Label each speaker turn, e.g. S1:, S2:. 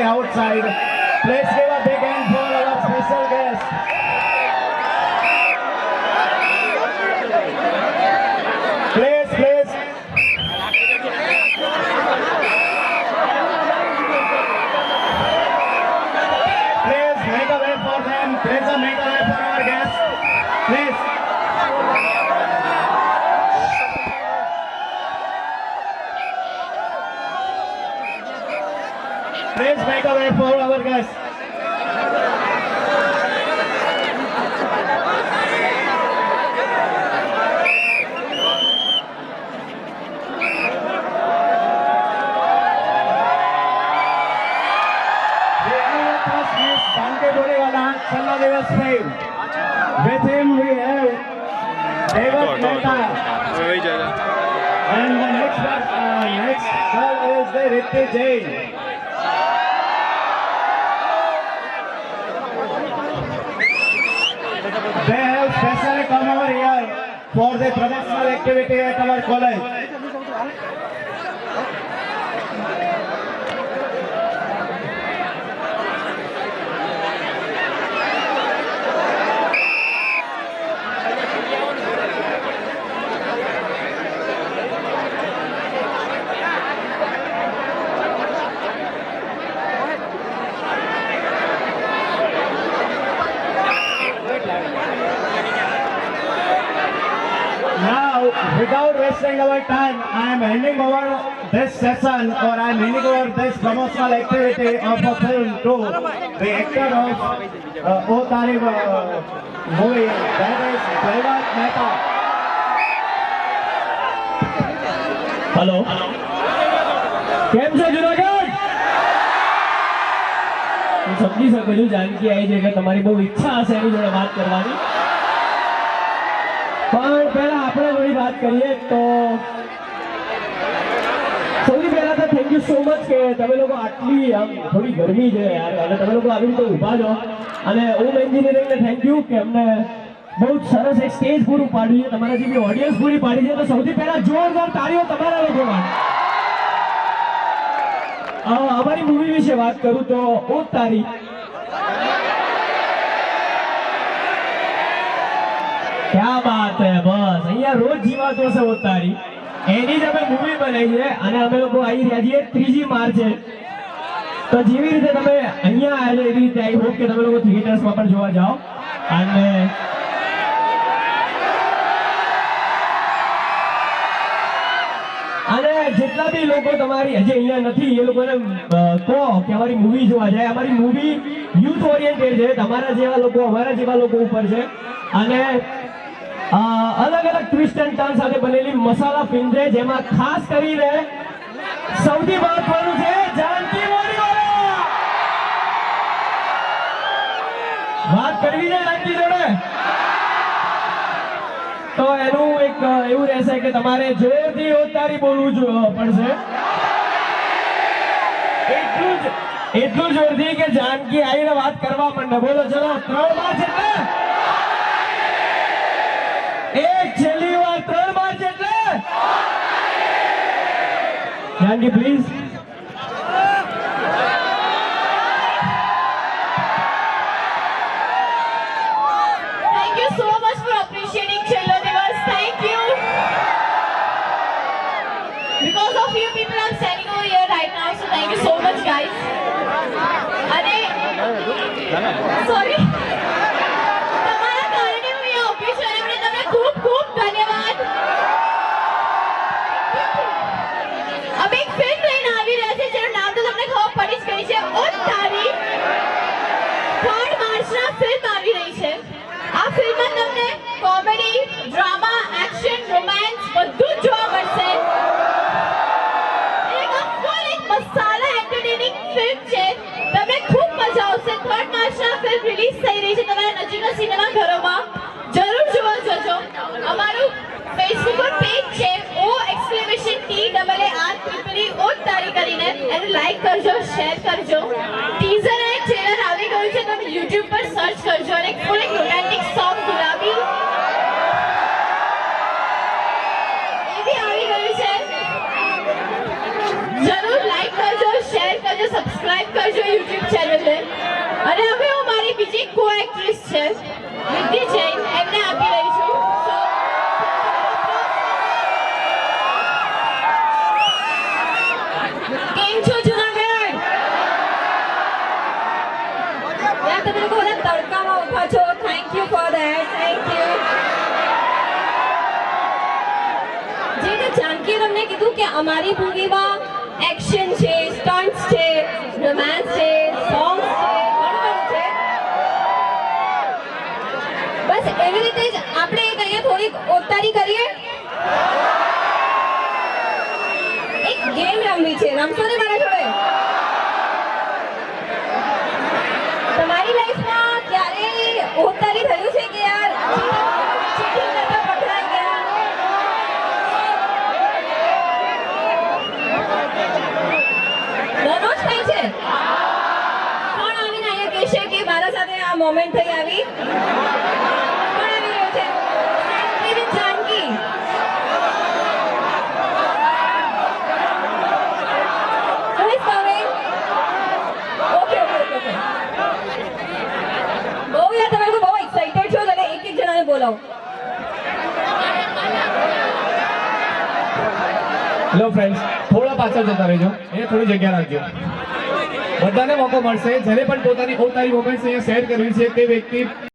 S1: outside. Please give a big hand for our special guest. Please. Please make a way for them. Please make a way for our guests. Please. Please make a way for our guests. Challa Divas fame. With him we have David Mehta. And the next girl is the Ritti Jain. They have specially come over here for the promotional activity at our college. Without wasting our time, I am handing over this session or I am handing over this promotional activity of a film to the actor of O Tari movie, that is David Mehta.
S2: Hello. કેમ છો જુનાગઢ? હું સમજી શકું છું જાનકી આવી છે કે તમારી બહુ ઈચ્છા હશે એની જોડે વાત કરવાની, પણ પહેલા આપણે થોડી વાત કરીએ તો સૌથી પહેલા તો થેન્ક યુ સો મચ કે તમે લોકો આટલી આમ થોડી ગરમી છે યાર અને તમે લોકો આવી રીતે ઊભા છો અને ઓમ એન્જિનિયરિંગને થેન્ક યુ કે અમને બહુ સરસ એક સ્ટેજ પૂરું પાડ્યું છે, તમારા જેવી ઓડિયન્સ પૂરી પાડી છે, તો સૌથી પહેલા જોરદાર તાળીઓ તમારા લોકો માટે. અમારી મૂવી વિશે વાત કરું તો ઓ તારી क्या बात है, बस અહીંયા રોજ જીવાતો છે ઓ તારી, એની જ અમે મૂવી બનાવી છે અને અમે લોકો આવી રહ્યા છીએ 3 માર્ચે. તો જેવી રીતે તમે અહીંયા આવ્યા છો એવી રીતે આઈ હોપ કે તમે લોકો થિયેટર્સમાં પણ જોવા જાઓ અને જેટલા બી લોકો તમારી હજી અહીંયા નથી એ લોકોને કહો કે અમારી મૂવી જોવા જાય. અમારી મૂવી યુથ ઓરિએન્ટેડ છે, તમારા જેવા લોકો અમારા જેવા લોકો ઉપર છે અને अलग अलग ट्विस्ट एंड टर्न સાથે બનેલી મસાલા ફિલ્મ છે, જેમાં ખાસ કરીને સૌથી મહત્વનું છે જાનકી મોરીવાલા. વાત કરવી છે જાનકી જોડે તો એનું એક એવું રહેશે કે તમારે જોરથી ઓતારી બોલવું પડશે, એટલું જોરથી કે જાનકી આવીને વાત કરવા માંડે. બોલો ચલો 3 માર્ચ એટલે एक छेली बार 3 मार्च એટલે Janaki please.
S3: Thank you so much for appreciating Chhello Divas. Thank you. Because of you people I'm standing over here right now, so thank you so much guys. Are sorry. खूब धन्यवाद. अब एक film લઈને આવી રહ્યા છે જેનું નામ તો તમને ખબર પડી જ ગઈ છે, ઓ તારી. 3 માર્ચના ફિલ્મ આવી રહી છે. આ ફિલ્મમાં તમને કોમેડી, ડ્રામા, એક્શન, રોમાન્સ બધું જ જોવા મળશે. એક મસાલા એન્ટરટેનિંગ ફિલ્મ છે, તમને ખૂબ મજા આવશે. 3 માર્ચના ફિલ્મ રિલીઝ થઈ રહી છે તમારા નજીકના સિનેમા ઘરોમાં, જરૂર જોવા જજો. અમારું ફેસબુક પર પેજ છે O!TAAR ઓ તારી કરીને, એને લાઈક કરજો, શેર કરજો. ટીઝર અને ટ્રેલર આવી ગયું છે, તમે YouTube પર સર્ચ કરજો અને ફૂલ એક રોમેન્ટિક સોંગ ગુલાબી એ બી આવી ગયું છે. જરૂર લાઈક કરજો, શેર કરજો, સબસ્ક્રાઇબ સબસ્ક્રાઇબ કરજો YouTube ચેનલને. અને હવે હું મારી બીજી કો એક્ટ્રેસ છે વિદ્ધિ જૈન એમને આપી રહી છું. કેમ છો જુનાગઢ? યાર તમે લોકો બધા તડકામાં ઊભા છો. Thank you for that. Thank you. જે જાનકી તમને કીધું કે અમારી મૂવીમાં એક્શન છે, સ્ટન્ટ્સ છે, રોમાન્સ છે, સોંગ્સ છે, ઘણું બધું છે. બસ એવી રીતે જ આપણે એક અહીંયા થોડીક ઓતારી કરીએ. એક ગેમ રમવી છે. રમશો ને મારા જોડે? તમારી લાઈફમાં ક્યારે ઓતારી થયું છે કે યાર ચીટિંગ કરતા પકડાઈ ગયા? દરરોજ થાય છે. કોણ આવીને અહીંયા કહેશે કે મારા સાથે આ મોમેન્ટ થઈ આવી? કોણ આવી રહ્યો છે? even Janaki. Who is coming? Okay. બહુ યાર તમે લોકો બહુ એક્સાઇટેડ છો એટલે એક જણાને બોલાવો.
S2: હેલો ફ્રેન્ડ્સ, થોડા પાછળ જતા રહેજો, અહીંયા થોડી જગ્યા રાખજો. બધાને મોકો મળશે. જેને પણ પોતાની ઓતારી મોમેન્ટ્સ અહીંયા શેર કરવી છે તે વ્યક્તિ